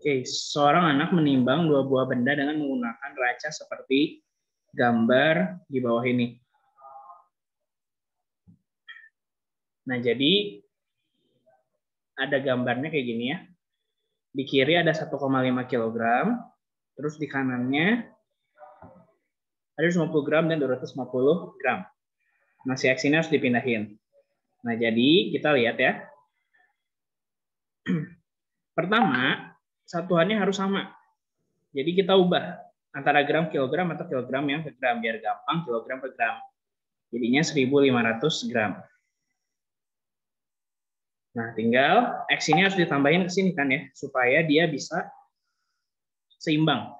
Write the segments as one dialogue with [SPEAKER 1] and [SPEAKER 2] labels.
[SPEAKER 1] Oke, seorang anak menimbang dua buah benda dengan menggunakan raca seperti gambar di bawah ini. Nah, jadi ada gambarnya kayak gini ya. Di kiri ada 1,5 kg, terus di kanannya ada 50 gram dan 250 gram. Nah, si X ini harus dipindahin. Nah, jadi kita lihat ya. Pertama, satuannya harus sama. Jadi kita ubah antara gram kilogram atau kilogram yang ke gram biar gampang kilogram ke gram. Jadinya 1.500 gram. Nah, tinggal X ini harus ditambahin ke sini kan ya, supaya dia bisa seimbang.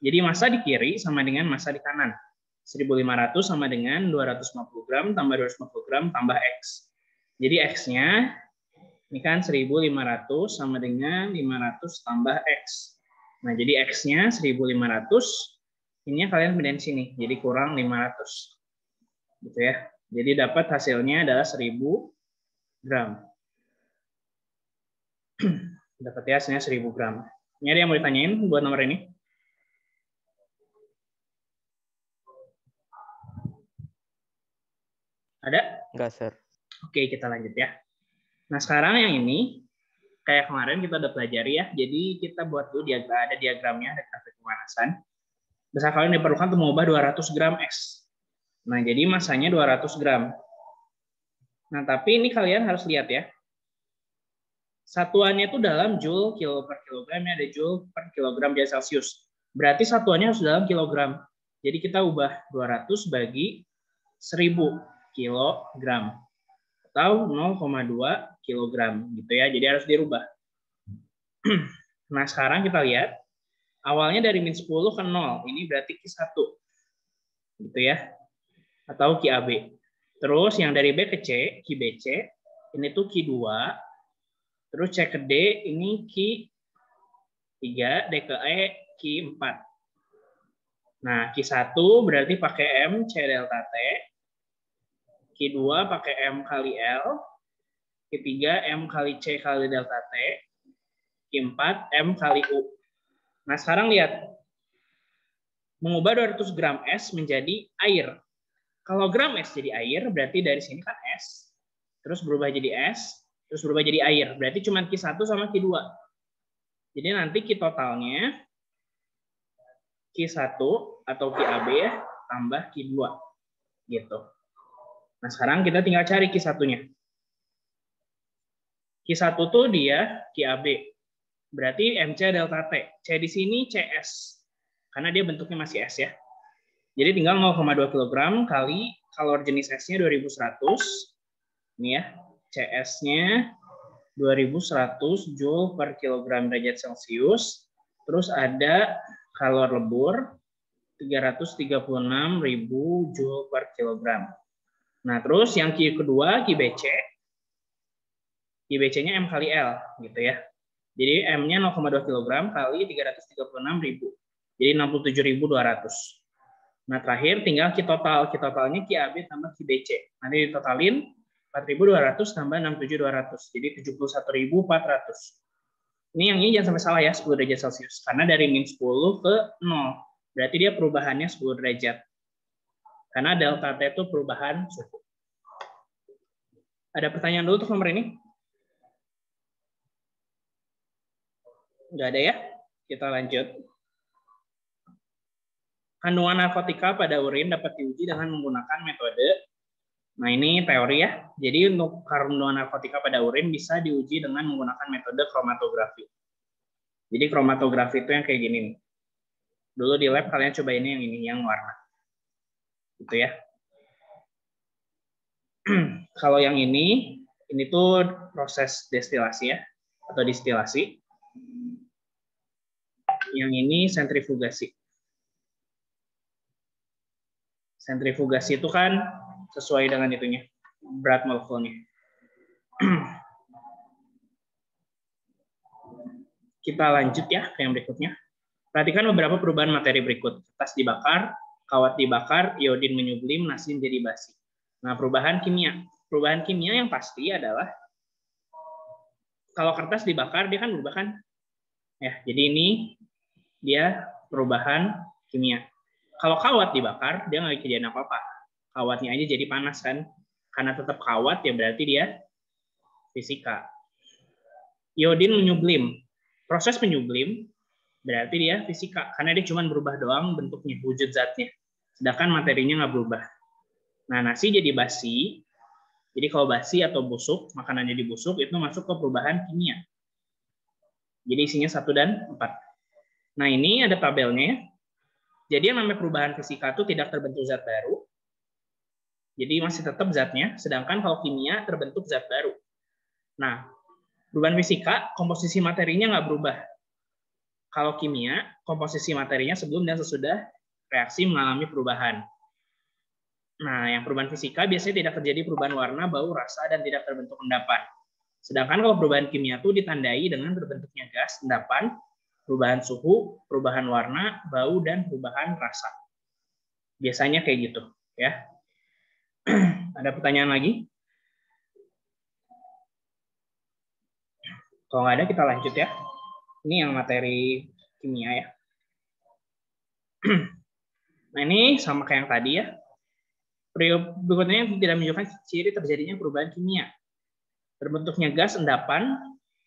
[SPEAKER 1] Jadi massa di kiri sama dengan massa di kanan. 1.500 sama dengan 250 gram tambah 250 gram tambah X. Jadi X-nya ini kan 1.500 sama dengan 500 tambah X. Nah, jadi X-nya 1.500, ini kalian pindahin sini, jadi kurang 500. Gitu ya. Jadi dapat hasilnya adalah 1.000 gram. Dapat ya hasilnya 1.000 gram. Ini ada yang mau ditanyain buat nomor ini? Ada?
[SPEAKER 2] Enggak, Sir.
[SPEAKER 1] Oke, kita lanjut ya. Nah, sekarang yang ini, kayak kemarin kita udah pelajari ya, jadi kita buat dulu ada diagramnya, ada grafik pemanasan. Besar kalian diperlukan untuk mengubah 200 gram X. Nah, jadi masanya 200 gram. Nah, tapi ini kalian harus lihat ya. Satuannya itu dalam joule kilo per kilogram, ada joule per kilogram derajat Celcius. Berarti satuannya harus dalam kilogram. Jadi kita ubah 200 bagi 1000 kilogram. Atau 0,2 kilogram gitu ya. Jadi harus dirubah. Nah, sekarang kita lihat. Awalnya dari min 10 ke 0. Ini berarti Q1. Gitu ya. Atau QAB. Terus yang dari B ke C, QBC. Ini tuh Q2. Terus C ke D, ini Q3. D ke E, Q4. Nah, Q1 berarti pakai M, C delta T. Q2 pakai M kali L. Q3 M kali C kali delta T. Q4 M kali U. Nah, sekarang lihat. Mengubah 200 gram S menjadi air. Kalau gram S jadi air, berarti dari sini kan S. Terus berubah jadi S. Terus berubah jadi air. Berarti cuma Q1 sama Q2. Jadi nanti Q totalnya Q1 atau QAB ya, tambah Q2. Gitu. Nah, sekarang kita tinggal cari Q1-nya. Q1 tuh dia QAB. Berarti MC delta T. C di sini CS. Karena dia bentuknya masih S ya. Jadi tinggal 0,2 kg kali kalor jenis S-nya 2100. Ini ya. CS-nya 2100 Joule per kilogram derajat Celcius. Terus ada kalor lebur 336.000 Joule per kilogram. Nah, terus yang Q kedua, QBC. QBC-nya M kali L gitu ya. Jadi M-nya 0,2 kg kali 336.000. Jadi 67.200. Nah, terakhir tinggal Q total. Q totalnya QAB tambah QBC. Nanti ditotalin 4.200 tambah 6.700. Jadi 71.400. Ini yang ini jangan sampai salah ya, 10 derajat Celcius. Karena dari min 10 ke 0. Berarti dia perubahannya 10 derajat. Karena delta T itu perubahan suhu. Ada pertanyaan dulu untuk nomor ini? Nggak ada ya? Kita lanjut. Kandungan narkotika pada urin dapat diuji dengan menggunakan metode. Nah, ini teori ya. Jadi untuk kandungan narkotika pada urin bisa diuji dengan menggunakan metode kromatografi. Jadi kromatografi itu yang kayak gini nih. Dulu di lab kalian coba ini yang warna. Gitu ya. Kalau yang ini tuh proses destilasi ya, atau distilasi. Yang ini sentrifugasi. Sentrifugasi itu kan sesuai dengan itunya, berat molekulnya. Kita lanjut ya ke yang berikutnya. Perhatikan beberapa perubahan materi berikut. Kertas dibakar, kawat dibakar, iodin menyublim, nasi menjadi basi. Nah, perubahan kimia. Perubahan kimia yang pasti adalah kalau kertas dibakar, dia kan berubah kan? Ya, jadi ini dia perubahan kimia. Kalau kawat dibakar, dia nggak kejadian apa-apa. Kawatnya aja jadi panas kan. Karena tetap kawat, ya berarti dia fisika. Iodin menyublim. Proses menyublim berarti dia fisika. Karena dia cuma berubah doang bentuknya, wujud zatnya. Sedangkan materinya nggak berubah. Nah, nasi jadi basi. Jadi kalau basi atau busuk, makanan jadi busuk, itu masuk ke perubahan kimia. Jadi isinya 1 dan 4. Nah, ini ada tabelnya. Jadi yang namanya perubahan fisika itu tidak terbentuk zat baru. Jadi masih tetap zatnya. Sedangkan kalau kimia terbentuk zat baru. Nah, perubahan fisika, komposisi materinya nggak berubah. Kalau kimia, komposisi materinya sebelum dan sesudah reaksi mengalami perubahan. Nah, yang perubahan fisika biasanya tidak terjadi perubahan warna, bau, rasa, dan tidak terbentuk endapan. Sedangkan kalau perubahan kimia itu ditandai dengan terbentuknya gas, endapan, perubahan suhu, perubahan warna, bau, dan perubahan rasa. Biasanya kayak gitu, ya. Ada pertanyaan lagi? Kalau nggak ada, kita lanjut ya. Ini yang materi kimia ya. Nah, ini sama kayak yang tadi ya. Berikutnya yang tidak menunjukkan ciri terjadinya perubahan kimia. Terbentuknya gas endapan,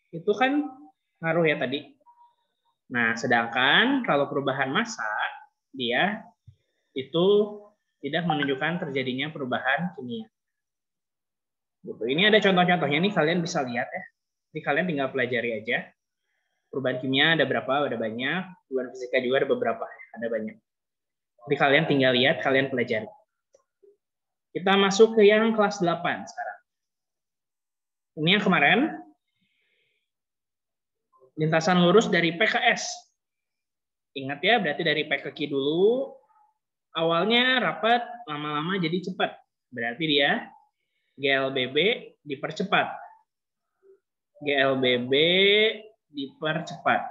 [SPEAKER 1] itu kan ngaruh ya tadi. Nah, sedangkan kalau perubahan massa, dia itu tidak menunjukkan terjadinya perubahan kimia. Gitu. Ini ada contoh-contohnya nih, kalian bisa lihat ya. Jadi kalian tinggal pelajari aja. Perubahan kimia ada berapa, ada banyak. Perubahan fisika juga ada beberapa, ada banyak. Jadi kalian tinggal lihat, kalian pelajari. Kita masuk ke yang kelas 8 sekarang. Ini yang kemarin. Lintasan lurus dari P ke S. Ingat ya, berarti dari P ke Q dulu. Awalnya rapat, lama-lama jadi cepat. Berarti dia GLBB dipercepat. GLBB dipercepat.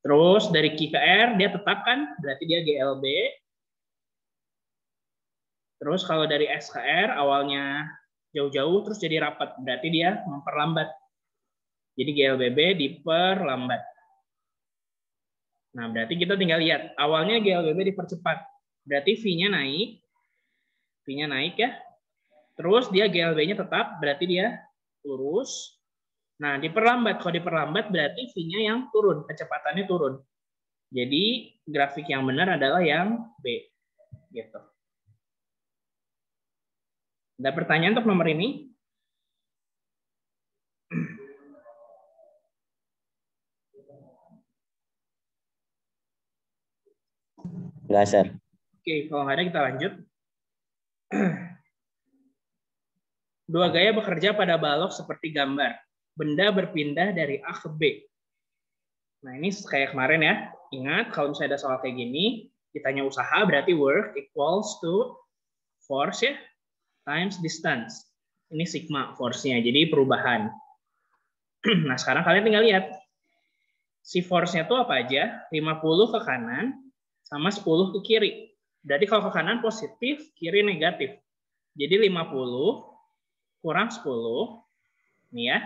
[SPEAKER 1] Terus dari Q ke R dia tetap kan, berarti dia GLB. Terus kalau dari S ke R awalnya jauh-jauh terus jadi rapat, berarti dia memperlambat. Jadi GLBB diperlambat. Nah, berarti kita tinggal lihat. Awalnya GLBB dipercepat. Berarti V-nya naik. V-nya naik ya. Terus dia GLB-nya tetap, berarti dia lurus. Nah, diperlambat. Kalau diperlambat berarti V-nya yang turun. Kecepatannya turun. Jadi, grafik yang benar adalah yang B. Gitu. Ada pertanyaan untuk nomor ini?
[SPEAKER 2] Enggak, Sir.
[SPEAKER 1] Oke, kalau nggak ada kita lanjut. Dua gaya bekerja pada balok seperti gambar. Benda berpindah dari A ke B. Nah, ini kayak kemarin ya. Ingat, kalau misalnya ada soal kayak gini, ditanya usaha, berarti work equals to force ya, times distance. Ini sigma force-nya, jadi perubahan. Nah, sekarang kalian tinggal lihat. Si force-nya itu apa aja? 50 ke kanan, sama 10 ke kiri. Berarti kalau ke kanan positif, kiri negatif. Jadi 50 kurang 10, nih ya,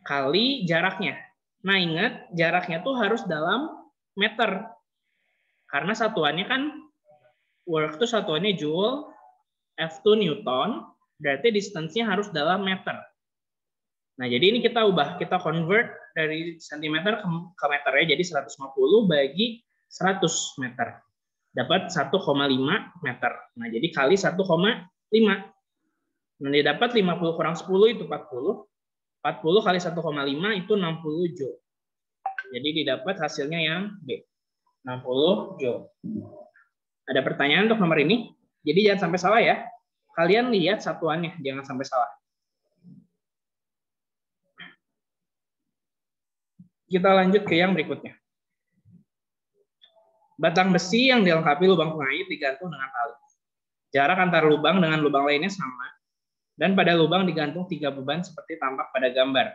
[SPEAKER 1] kali jaraknya. Nah, ingat, jaraknya tuh harus dalam meter. Karena satuannya kan, work itu satuannya joule, F2 Newton, berarti distance-nya harus dalam meter. Nah, jadi ini kita ubah, kita convert dari cm ke meter ya, jadi 150 bagi 100 meter. Dapat 1,5 meter. Nah, jadi kali 1,5. Nah, dapat 50 kurang 10 itu 40. 40 kali 1,5 itu 60 joule. Jadi didapat hasilnya yang B. 60 joule. Ada pertanyaan untuk nomor ini? Jadi jangan sampai salah ya. Kalian lihat satuannya, jangan sampai salah. Kita lanjut ke yang berikutnya. Batang besi yang dilengkapi lubang pengait digantung dengan tali. Jarak antar lubang dengan lubang lainnya sama. Dan pada lubang digantung 3 beban seperti tampak pada gambar.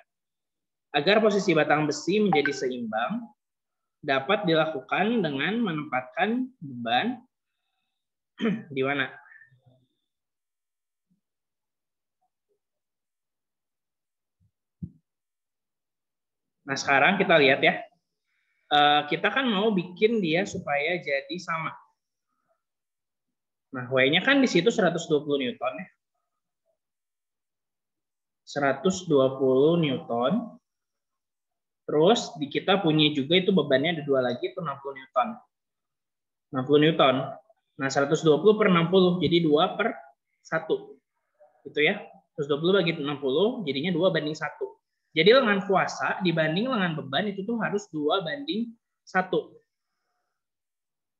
[SPEAKER 1] Agar posisi batang besi menjadi seimbang, dapat dilakukan dengan menempatkan beban di mana? Nah, sekarang kita lihat ya. Kita kan mau bikin dia supaya jadi sama. Nah, W-nya kan di situ 120 Newton ya. 120 Newton. Terus di kita punya juga itu bebannya ada 2 lagi, itu 60 Newton. 60 Newton. Nah, 120 per 60, jadi 2 per 1. Gitu ya. 120 bagi 60, jadinya 2 banding 1. Jadi lengan kuasa dibanding lengan beban itu tuh harus 2 banding 1.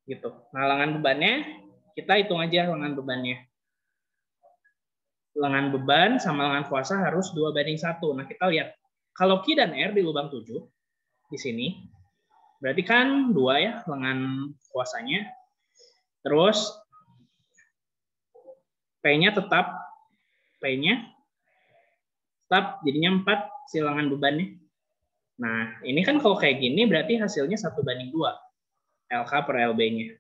[SPEAKER 1] Gitu. Nah, lengan bebannya, kita hitung aja lengan bebannya. Lengan beban sama lengan kuasa harus 2 banding 1. Nah, kita lihat. Kalau Q dan R di lubang 7, di sini, berarti kan 2 ya lengan kuasanya. Terus P-nya tetap, jadinya 4 si lengan bebannya. Nah, ini kan kalau kayak gini berarti hasilnya 1 banding 2. LK per LB-nya.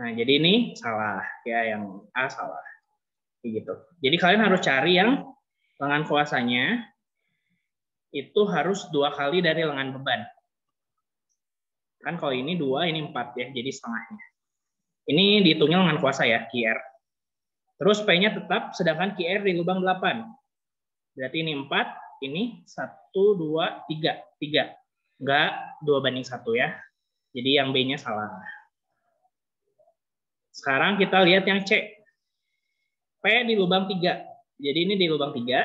[SPEAKER 1] Nah, jadi ini salah. Ya, yang A salah. Gitu. Jadi kalian harus cari yang lengan kuasanya itu harus 2 kali dari lengan beban. Kan kalau ini 2, ini 4 ya, jadi setengahnya. Ini dihitungnya lengan kuasa ya, QR. Terus P-nya tetap, sedangkan QR di lubang 8. Berarti ini 4, ini 1, 2, 3. 3. Enggak 2 banding 1 ya. Jadi yang B-nya salah. Sekarang kita lihat yang C. P di lubang 3. Jadi ini di lubang 3.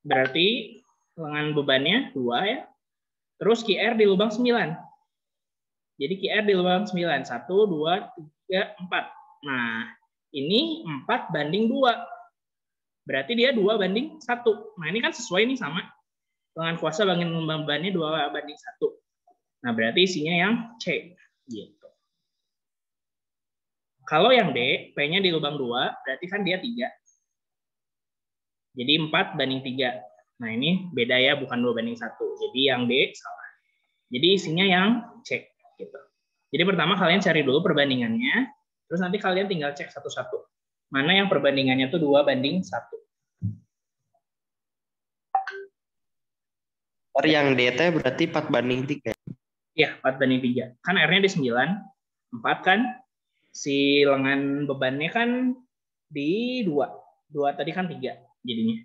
[SPEAKER 1] Berarti lengan bebannya 2 ya. Terus QR di lubang 9. Jadi QR di lubang 9. 1, 2, 3, 4. Nah, ini 4 banding 2. Berarti dia 2 banding 1. Nah, ini kan sesuai nih sama. Lengan kuasa banding bebannya 2 banding 1. Nah, berarti isinya yang C. Gitu. Kalau yang D, P-nya di lubang 2, berarti kan dia 3. Jadi 4 banding 3. Nah, ini beda ya, bukan 2 banding 1. Jadi yang D salah. Jadi isinya yang C. Gitu. Jadi pertama kalian cari dulu perbandingannya, terus nanti kalian tinggal cek satu-satu. Mana yang perbandingannya tuh 2 banding 1.
[SPEAKER 3] Yang DT berarti 4 banding 3.
[SPEAKER 1] Iya, 4 banding 3. Kan R-nya di 9, 4 kan. Si lengan bebannya kan di 2. 2 tadi kan 3 jadinya.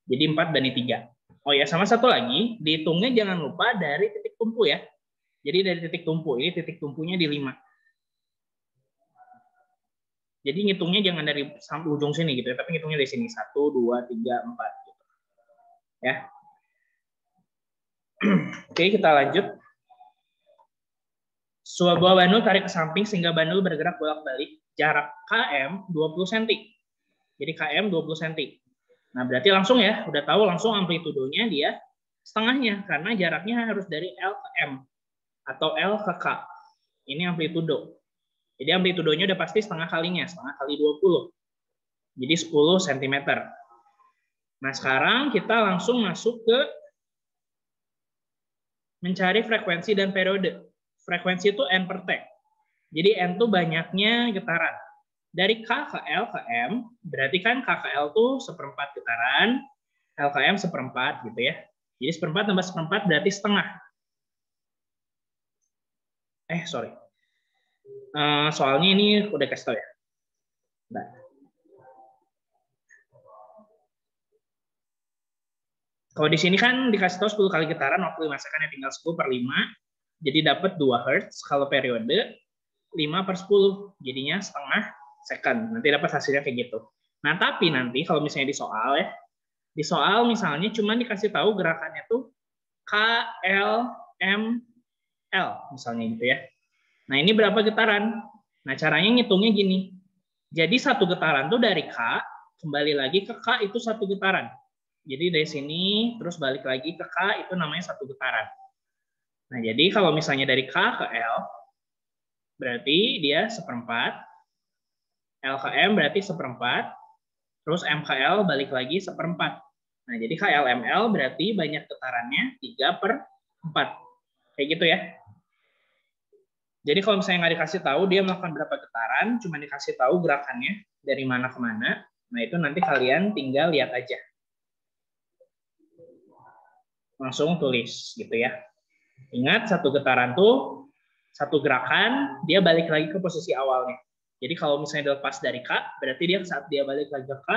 [SPEAKER 1] Jadi 4 banding 3. Oh ya, sama satu lagi, dihitungnya jangan lupa dari titik tumpu ya. Jadi dari titik tumpu, ini titik tumpunya di 5. Jadi ngitungnya jangan dari ujung sini gitu ya, tapi ngitungnya dari sini. 1, 2, 3, 4. Gitu. Ya. Oke, kita lanjut. Sebuah bandul tarik ke samping sehingga bandul bergerak bolak-balik. Jarak KM 20 cm. Jadi KM 20 cm. Nah, berarti langsung ya, udah tahu langsung amplitudonya dia setengahnya. Karena jaraknya harus dari L ke M. Atau L ke K. Ini amplitudo. Jadi amplitudonya udah pasti setengah kalinya. Setengah kali 20. Jadi 10 cm. Nah, sekarang kita langsung masuk ke mencari frekuensi dan periode. Frekuensi itu N per T. Jadi N itu banyaknya getaran. Dari K ke L ke M, berarti kan K ke L itu seperempat getaran, L ke M seperempat gitu ya. Jadi seperempat tambah seperempat berarti setengah. Sorry. Soalnya ini udah kasih tau ya. Nah. Kalau di sini kan dikasih tahu 10 kali getaran, waktu 5 second ya tinggal 10 per 5. Jadi dapat 2 Hz. Kalau periode 5 per 10. Jadinya setengah second. Nanti dapat hasilnya kayak gitu. Nah, tapi nanti kalau misalnya di soal ya. Di soal misalnya cuma dikasih tahu gerakannya tuh K, L, M, L. Misalnya gitu ya. Nah, ini berapa getaran? Nah, caranya ngitungnya gini. Jadi satu getaran tuh dari K, kembali lagi ke K itu satu getaran. Jadi dari sini terus balik lagi ke K itu namanya satu getaran. Nah, jadi kalau misalnya dari K ke L berarti dia seperempat, L ke M berarti seperempat, terus M ke L balik lagi seperempat. Nah, jadi KLML berarti banyak getarannya 3 per 4. Kayak gitu ya. Jadi kalau misalnya nggak dikasih tahu dia melakukan berapa getaran, cuma dikasih tahu gerakannya dari mana ke mana, nah itu nanti kalian tinggal lihat aja. langsung tulis gitu ya. Ingat, satu getaran tuh, satu gerakan, dia balik lagi ke posisi awalnya. Jadi kalau misalnya dilepas dari K, berarti dia saat dia balik lagi ke K,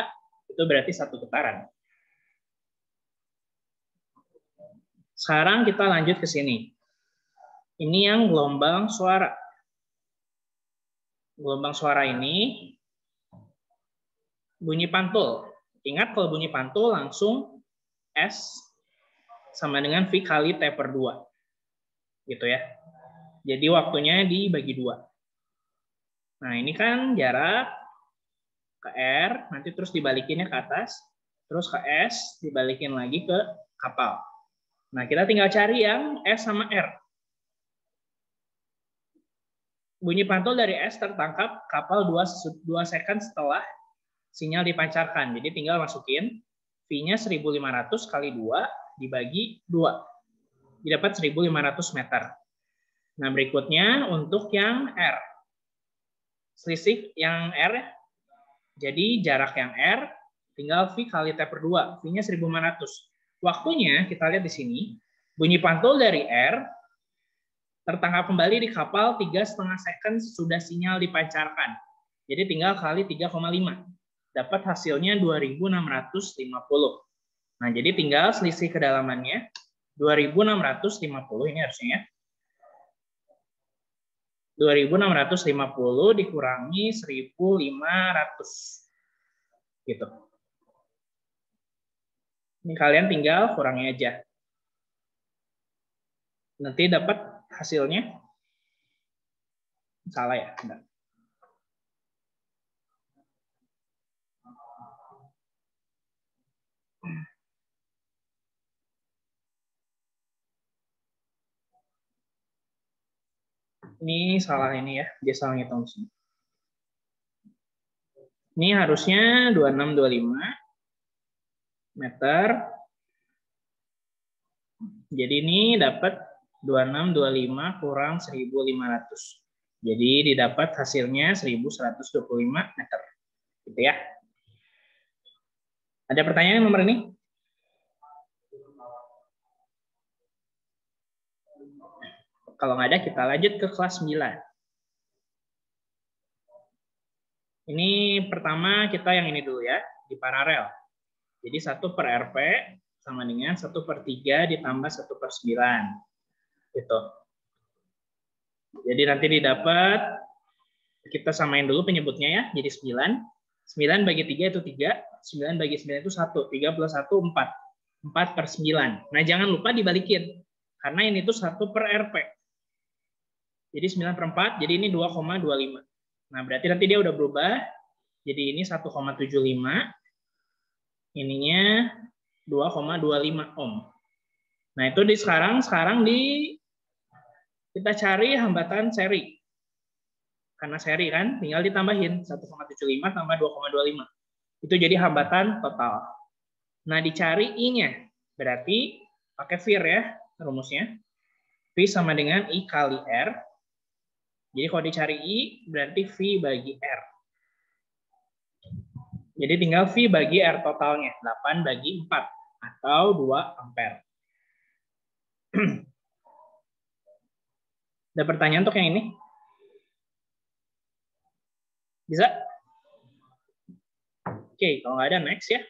[SPEAKER 1] itu berarti satu getaran. Sekarang kita lanjut ke sini. Ini yang gelombang suara. Gelombang suara ini bunyi pantul. Ingat kalau bunyi pantul langsung S sama dengan V kali T per 2. Gitu ya. Jadi waktunya dibagi 2. Nah ini kan jarak ke R, nanti terus dibalikinnya ke atas, terus ke S, dibalikin lagi ke kapal. Nah kita tinggal cari yang S sama R. Bunyi pantul dari S tertangkap kapal 2 second setelah sinyal dipancarkan. Jadi tinggal masukin V-nya 1500 kali 2 dibagi 2. Didapat 1500 meter. Nah berikutnya untuk yang R. Selisih yang R, jadi jarak yang R tinggal V kali T per 2. V-nya 1500. Waktunya kita lihat di sini, bunyi pantul dari R tertangkap kembali di kapal 3,5 second sudah sinyal dipancarkan. Jadi tinggal kali 3,5. Dapat hasilnya 2650. Nah, jadi tinggal selisih kedalamannya 2650 ini harusnya ya. 2650 dikurangi 1500. Gitu. Ini kalian tinggal kurangi aja. Nanti dapat hasilnya. Salah ya? Enggak. Ini salah ini ya, dia salah ngitung sini. Ini harusnya 2625 meter. Jadi ini dapat 2625 kurang 1500. Jadi didapat hasilnya 1125 meter. Gitu ya. Ada pertanyaan nomor ini? Kalau nggak ada, kita lanjut ke kelas 9. Ini pertama kita yang ini dulu ya, di paralel. Jadi 1 per RP sama dengan 1 per 3 ditambah 1 per 9. Gitu. Jadi nanti didapat, kita samain dulu penyebutnya ya, jadi 9. 9 bagi 3 itu 3, 9 bagi 9 itu 1, 3 plus 1, 4. 4 per 9. Nah jangan lupa dibalikin, karena ini tuh 1 per RP. Jadi 9 per 4, jadi ini 2,25. Nah, berarti nanti dia udah berubah. Jadi ini 1,75. Ininya 2,25 ohm. Nah, itu sekarang kita cari hambatan seri. Karena seri kan, tinggal ditambahin 1,75 tambah 2,25. Itu jadi hambatan total. Nah, dicari I-nya. Berarti pakai VIR ya, rumusnya. V sama dengan I kali R. Jadi kalau dicari I, berarti V bagi R. Jadi tinggal V bagi R totalnya, 8 bagi 4, atau 2 ampere. Ada pertanyaan untuk yang ini? Bisa? Oke, kalau nggak ada, next ya.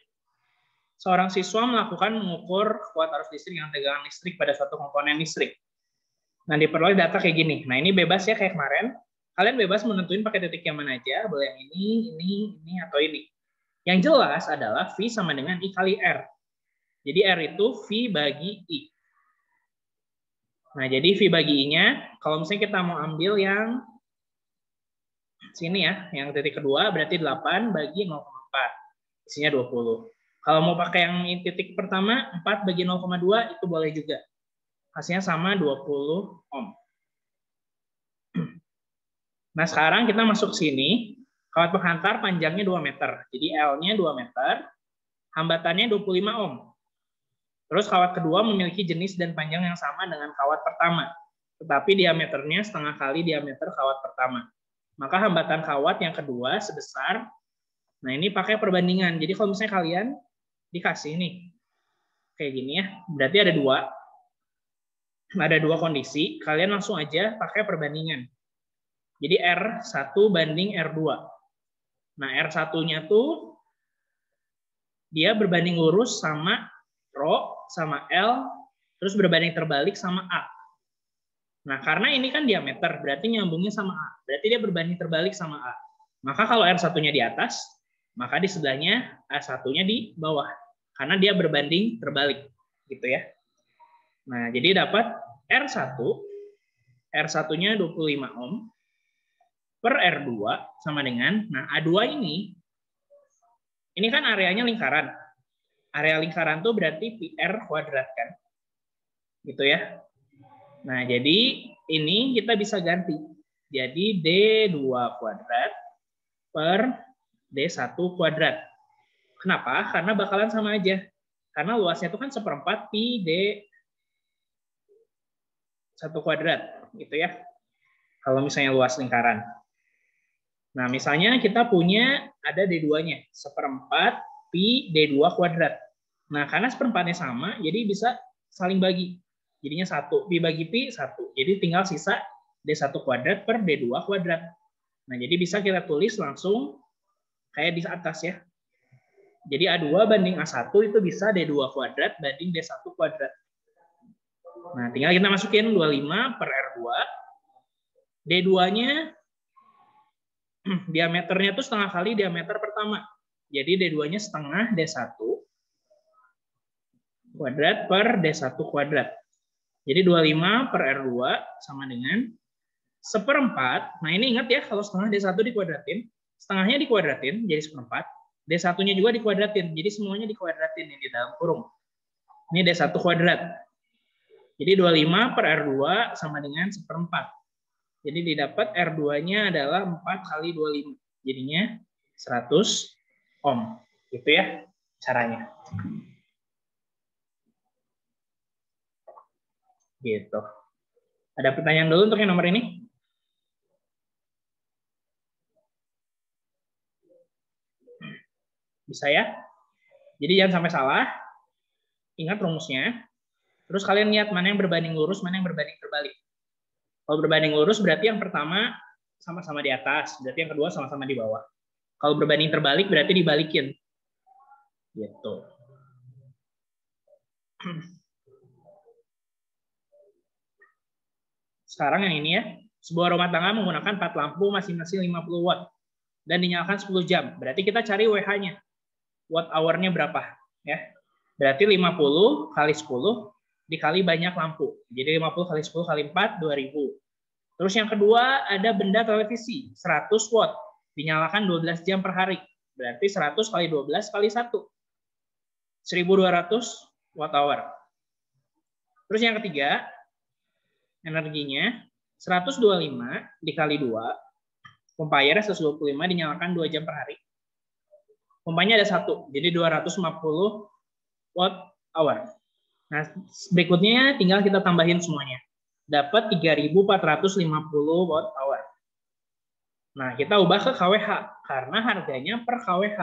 [SPEAKER 1] Seorang siswa melakukan mengukur kuat arus listrik yang tegangan listrik pada suatu komponen listrik. Nah, diperoleh data kayak gini. Nah, ini bebas ya kayak kemarin. Kalian bebas menentuin pakai titik yang mana aja. Boleh yang ini, atau ini. Yang jelas adalah V sama dengan I kali R. Jadi R itu V bagi I. Nah, jadi V bagi I-nya, kalau misalnya kita mau ambil yang sini ya, yang titik kedua, berarti 8 bagi 0,4. Isinya 20. Kalau mau pakai yang titik pertama, 4 bagi 0,2, itu boleh juga. Hasilnya sama 20 ohm. Nah, sekarang kita masuk sini. Kawat penghantar panjangnya 2 meter. Jadi L-nya 2 meter. Hambatannya 25 ohm. Terus kawat kedua memiliki jenis dan panjang yang sama dengan kawat pertama. Tetapi diameternya setengah kali diameter kawat pertama. Maka hambatan kawat yang kedua sebesar, nah ini pakai perbandingan. Jadi kalau misalnya kalian dikasih nih, kayak gini ya. Berarti ada dua kondisi. Kalian langsung aja pakai perbandingan. Jadi R1 banding R2. Nah, R1-nya tuh dia berbanding lurus sama Rho, sama L, terus berbanding terbalik sama A. Nah, karena ini kan diameter, berarti nyambungnya sama A. Berarti dia berbanding terbalik sama A. Maka kalau R1-nya di atas, maka di sebelahnya A1-nya di bawah. Karena dia berbanding terbalik. Gitu ya. Nah, jadi dapat R1, R1-nya 25 ohm, per R2 sama dengan, nah A2 ini kan areanya lingkaran. Area lingkaran tuh berarti PR kuadrat kan. Gitu ya. Nah, jadi ini kita bisa ganti. Jadi D2 kuadrat per D1 kuadrat. Kenapa? Karena bakalan sama aja. Karena luasnya itu kan 1/4 pi D1 kuadrat. Gitu ya. Kalau misalnya luas lingkaran. Nah, misalnya kita punya ada D2-nya, 1/4 pi D2 kuadrat. Nah, karena 1/4-nya sama, jadi bisa saling bagi. Jadinya 1, pi bagi pi, 1. Jadi tinggal sisa D1 kuadrat per D2 kuadrat. Nah, jadi bisa kita tulis langsung kayak di atas ya. Jadi A2 banding A1 itu bisa D2 kuadrat banding D1 kuadrat. Nah, tinggal kita masukin 25 per R2. D2-nya diameternya itu setengah kali diameter pertama. Jadi D2-nya setengah D1 kuadrat per D1 kuadrat. Jadi 25 per R2 sama dengan 1/4. Nah, ini ingat ya, kalau setengah D1 dikuadratin, setengahnya dikuadratin jadi 1/4. D1-nya juga dikuadratin. Jadi semuanya dikuadratin ini di dalam kurung. Ini D1 kuadrat. Jadi 25 per R2 sama dengan 1/4. Jadi didapat R2-nya adalah 4 kali 25. Jadinya 100 ohm. Gitu ya caranya. Gitu. Ada pertanyaan dulu untuk yang nomor ini? Bisa ya? Jadi jangan sampai salah. Ingat rumusnya. Terus kalian lihat mana yang berbanding lurus, mana yang berbanding terbalik. Kalau berbanding lurus berarti yang pertama sama-sama di atas, berarti yang kedua sama-sama di bawah. Kalau berbanding terbalik berarti dibalikin. Gitu. Sekarang yang ini ya. Sebuah rumah tangga menggunakan 4 lampu masing-masing 50 watt dan dinyalakan 10 jam. Berarti kita cari WH-nya. Watt hour-nya berapa, ya? Berarti 50 kali 10 dikali banyak lampu. Jadi 50 kali 10 kali 4, 2000. Terus yang kedua ada benda televisi, 100 watt. Dinyalakan 12 jam per hari. Berarti 100 kali 12 kali 1. 1200 watt hour. Terus yang ketiga, energinya 125 dikali 2. Pompa airnya 125 dinyalakan 2 jam per hari. Pompanya ada 1, jadi 250 watt hour. Nah, berikutnya tinggal kita tambahin semuanya. Dapat 3.450 watt hour. Nah, kita ubah ke kWh karena harganya per kWh.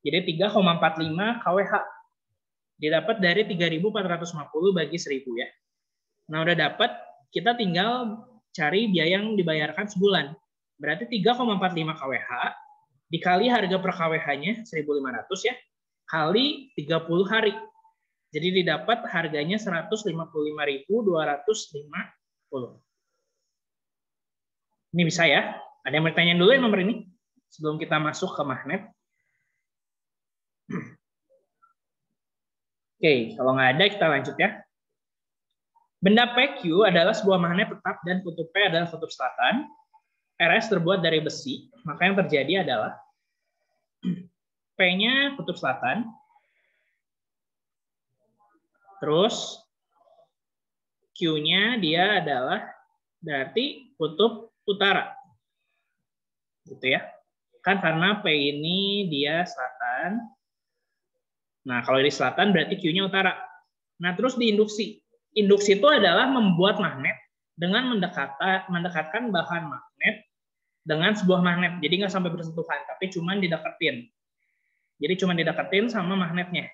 [SPEAKER 1] Jadi 3,45 kWh. Didapat dari 3.450 bagi 1000 ya. Nah, udah dapat, kita tinggal cari biaya yang dibayarkan sebulan. Berarti 3,45 kWh dikali harga per kWh-nya 1.500 ya, kali 30 hari. Jadi didapat harganya 155.250. Ini bisa ya? Ada yang bertanya dulu yang nomor ini? Sebelum kita masuk ke magnet. Oke, kalau nggak ada kita lanjut ya. Benda PQ adalah sebuah magnet tetap dan kutub P adalah kutub selatan. RS terbuat dari besi, maka yang terjadi adalah P-nya kutub selatan, terus Q-nya dia adalah berarti kutub utara. Gitu ya. Kan karena P ini dia selatan. Nah, kalau di selatan berarti Q-nya utara. Nah, terus di induksi. Induksi itu adalah membuat magnet dengan mendekatkan bahan magnet dengan sebuah magnet. Jadi nggak sampai bersentuhan, tapi cuma dideketin. Jadi cuma dideketin sama magnetnya.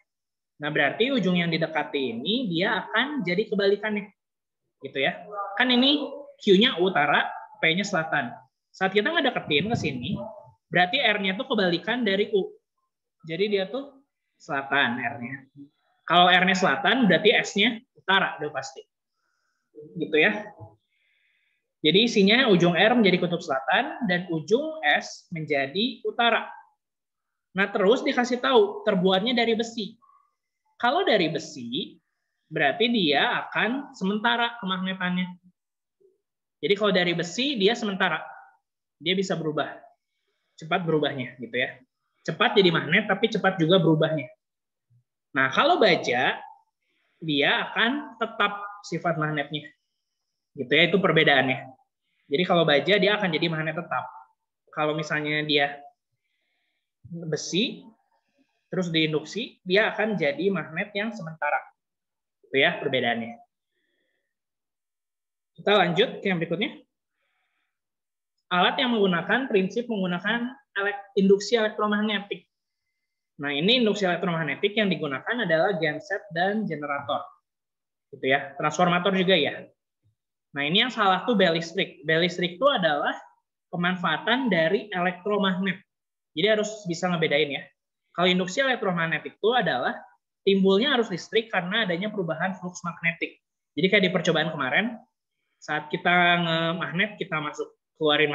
[SPEAKER 1] Nah, berarti ujung yang didekati ini dia akan jadi kebalikannya. Gitu ya. Kan ini Q-nya utara, P-nya selatan. Saat kita ngedeketin ke sini, berarti R-nya tuh kebalikan dari U. Jadi dia tuh selatan R-nya. Kalau R-nya selatan, berarti S-nya utara, udah pasti. Gitu ya. Jadi isinya ujung R menjadi kutub selatan, dan ujung S menjadi utara. Nah, terus dikasih tahu, terbuatnya dari besi. Kalau dari besi, berarti dia akan sementara kemagnetannya. Jadi kalau dari besi, dia sementara. Dia bisa berubah. Cepat berubahnya, gitu ya. Cepat jadi magnet, tapi cepat juga berubahnya. Nah, kalau baja, dia akan tetap sifat magnetnya. Gitu ya, itu perbedaannya. Jadi kalau baja, dia akan jadi magnet tetap. Kalau misalnya dia besi, terus diinduksi, dia akan jadi magnet yang sementara. Itu ya perbedaannya. Kita lanjut ke yang berikutnya. Alat yang menggunakan prinsip menggunakan induksi elektromagnetik. Nah, ini induksi elektromagnetik yang digunakan adalah genset dan generator. Gitu ya. Transformator juga ya. Nah, ini yang salah tuh bell listrik. Bell listrik itu adalah pemanfaatan dari elektromagnet. Jadi harus bisa ngebedain ya. Kalau induksi elektromagnetik itu adalah timbulnya arus listrik karena adanya perubahan flux magnetik. Jadi kayak di percobaan kemarin, saat kita nge-magnet, kita keluarin,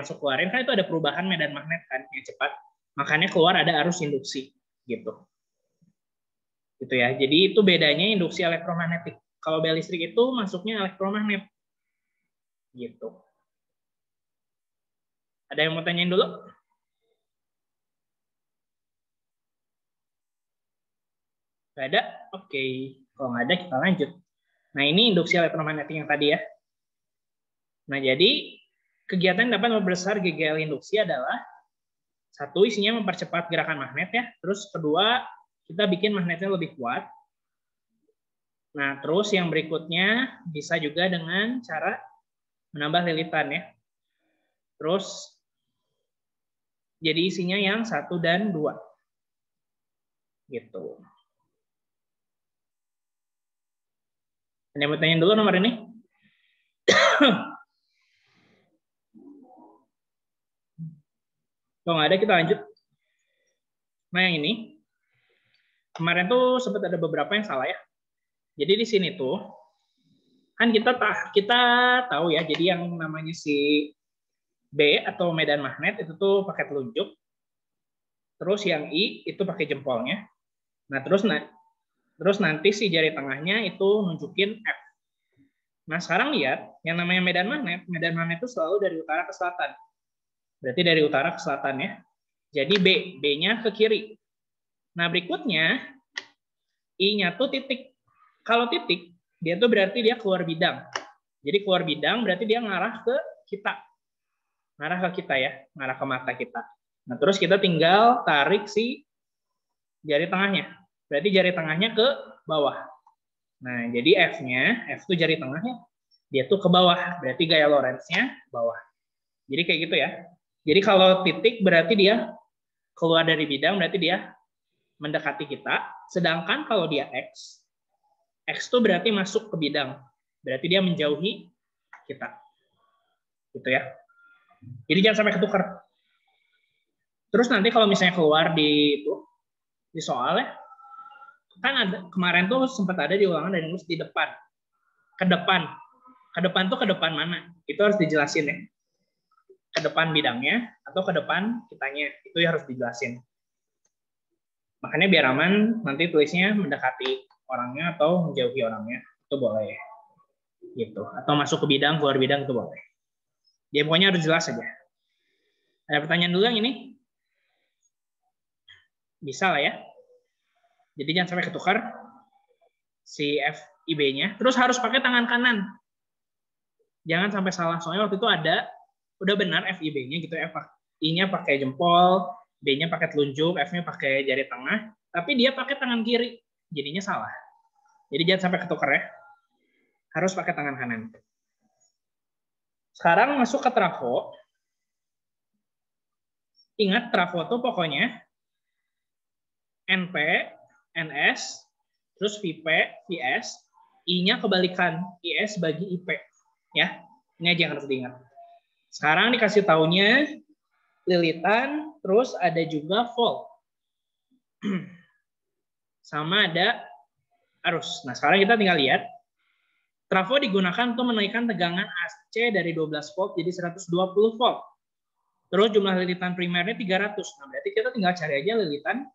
[SPEAKER 1] kan itu ada perubahan medan magnet kan yang cepat. Makanya keluar ada arus induksi. Gitu ya. Jadi itu bedanya induksi elektromagnetik. Kalau bel listrik itu masuknya elektromagnet. Gitu. Ada yang mau tanyain dulu? Nggak ada? Oke. Kalau nggak ada, kita lanjut. Nah, ini induksi elektromagnetik yang tadi ya. Nah, jadi kegiatan yang dapat memperbesar GGL induksi adalah satu, isinya mempercepat gerakan magnet ya. Terus kedua, kita bikin magnetnya lebih kuat. Nah, terus yang berikutnya bisa juga dengan cara menambah lilitan ya. Terus jadi isinya yang 1 dan 2. Gitu. Ada yang mau tanya dulu nomor ini? Kalau nggak ada, kita lanjut. Nah, yang ini. Kemarin tuh sempat ada beberapa yang salah ya. Jadi di sini tuh, kan kita tahu ya, jadi yang namanya si B atau medan magnet itu tuh pakai telunjuk. Terus yang I itu pakai jempolnya. Nah, terus nanti si jari tengahnya itu nunjukin F. Nah, sekarang lihat, yang namanya medan magnet itu selalu dari utara ke selatan. Berarti dari utara ke selatan ya. Jadi B-nya ke kiri. Nah, berikutnya, I-nya tuh titik. Kalau titik, dia tuh berarti dia keluar bidang. Jadi keluar bidang berarti dia ngarah ke kita. Ngarah ke kita ya, ngarah ke mata kita. Nah, terus kita tinggal tarik si jari tengahnya. Berarti jari tengahnya ke bawah. Nah, jadi F-nya, F itu jari tengahnya, dia tuh ke bawah. Berarti gaya Lorentz-nya bawah. Jadi kayak gitu ya. Jadi kalau titik berarti dia keluar dari bidang, berarti dia mendekati kita. Sedangkan kalau dia X itu berarti masuk ke bidang. Berarti dia menjauhi kita. Gitu ya. Jadi jangan sampai ketukar. Terus nanti kalau misalnya keluar di soal ya, kan ada kemarin tuh sempat ada di ulangan dan nulis di depan. Ke depan. Ke depan tuh ke depan mana? Itu harus dijelasin ya. Ke depan bidangnya atau ke depan kitanya. Itu harus dijelasin. Makanya biar aman, nanti tulisnya mendekati orangnya atau menjauhi orangnya. Itu boleh. Gitu. Atau masuk ke bidang, keluar bidang, itu boleh. Dia pokoknya harus jelas saja. Ada pertanyaan dulu yang ini? Bisa lah ya. Jadi jangan sampai ketukar si FIB-nya. Terus harus pakai tangan kanan. Jangan sampai salah. Soalnya waktu itu ada, udah benar FIB-nya gitu ya. I-nya pakai jempol, B-nya pakai telunjuk, F-nya pakai jari tengah. Tapi dia pakai tangan kiri. Jadinya salah. Jadi jangan sampai ketukar ya. Harus pakai tangan kanan. Sekarang masuk ke trafo. Ingat trafo itu pokoknya NP, NS, terus VP, VS, I-nya kebalikan, IS bagi IP. Ya, ini aja yang harus diingat. Sekarang dikasih taunya lilitan, terus ada juga volt. Sama ada arus. Nah, sekarang kita tinggal lihat. Trafo digunakan untuk menaikkan tegangan AC dari 12 volt jadi 120 volt. Terus jumlah lilitan primernya 300. Nah, berarti kita tinggal cari aja lilitan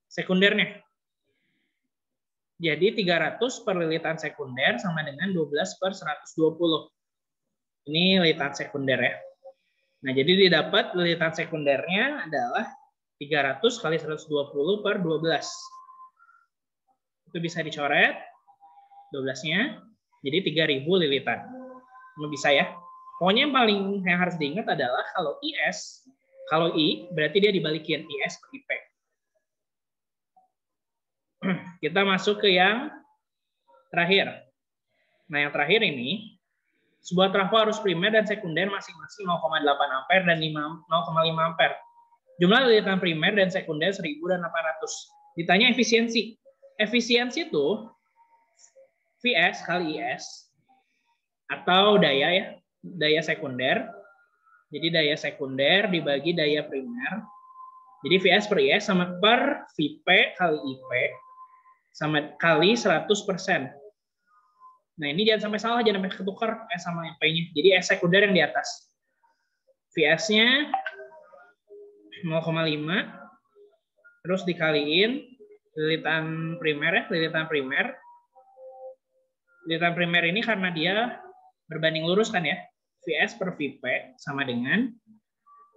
[SPEAKER 1] sekundernya. Jadi 300 per lilitan sekunder sama dengan 12 per 120. Ini lilitan sekunder ya. Nah, jadi didapat lilitan sekundernya adalah 300 kali 120 per 12. Itu bisa dicoret 12-nya. Jadi 3.000 lilitan. Ini bisa ya. Pokoknya yang harus diingat adalah kalau IS, kalau I berarti dia dibalikin IS per IP. Kita masuk ke yang terakhir. Nah, yang terakhir ini, sebuah trafo arus primer dan sekunder masing-masing 0,8 ampere dan 0,5 ampere. Jumlah lilitan primer dan sekunder 1.000 dan 800. Ditanya efisiensi. Efisiensi itu VS kali IS atau daya ya, daya sekunder. Jadi daya sekunder dibagi daya primer. Jadi VS per IS sama per VP kali IP sama kali 100%. Nah, ini jangan sampai salah, jangan sampai ketukar S sama IP-nya. Jadi S sekunder yang di atas. VS-nya 0,5 terus dikaliin lilitan primer ya, lilitan primer. Lilitan primer ini karena dia berbanding lurus kan ya, VS per VP sama dengan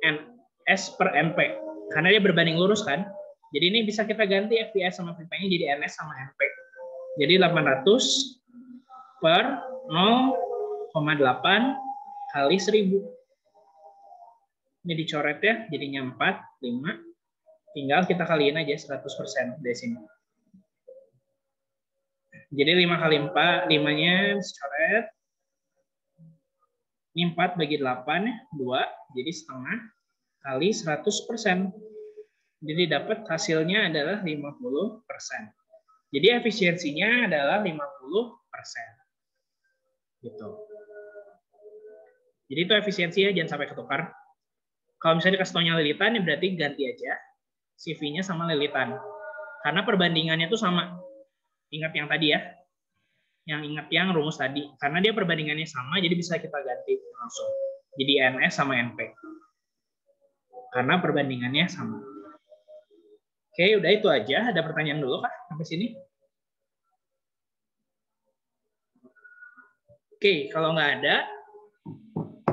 [SPEAKER 1] NS per NP. Karena dia berbanding lurus kan, jadi ini bisa kita ganti VS sama VP-nya jadi NS sama NP. Jadi 800 per 0,8 kali 1000. Ini dicoret ya, jadinya 4, 5. Tinggal kita kaliin aja 100% dari sini. Jadi 5 kali 4, 5-nya dicoret. Ini 4 bagi 8, 2, jadi setengah kali 100%. Jadi dapat hasilnya adalah 50%. Jadi efisiensinya adalah 50%. Gitu. Jadi itu efisiensinya, jangan sampai ketukar. Kalau misalnya dikasih taunya lilitan, ya berarti ganti aja CV-nya sama lilitan. Karena perbandingannya itu sama. Ingat yang tadi ya. Yang ingat yang rumus tadi. Karena dia perbandingannya sama, jadi bisa kita ganti langsung. Jadi NS sama NP. Karena perbandingannya sama. Oke, udah itu aja. Ada pertanyaan dulu kah sampai sini? Oke, kalau nggak ada,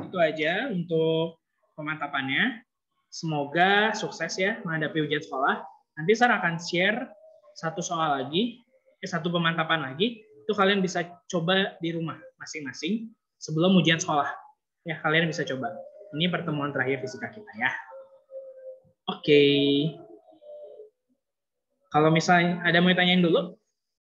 [SPEAKER 1] itu aja untuk pemantapannya. Semoga sukses ya menghadapi ujian sekolah. Nanti saya akan share satu soal lagi, satu pemantapan lagi. Itu kalian bisa coba di rumah masing-masing sebelum ujian sekolah. Ya, kalian bisa coba. Ini pertemuan terakhir fisika kita ya. Oke. Kalau misalnya ada mau ditanyain dulu,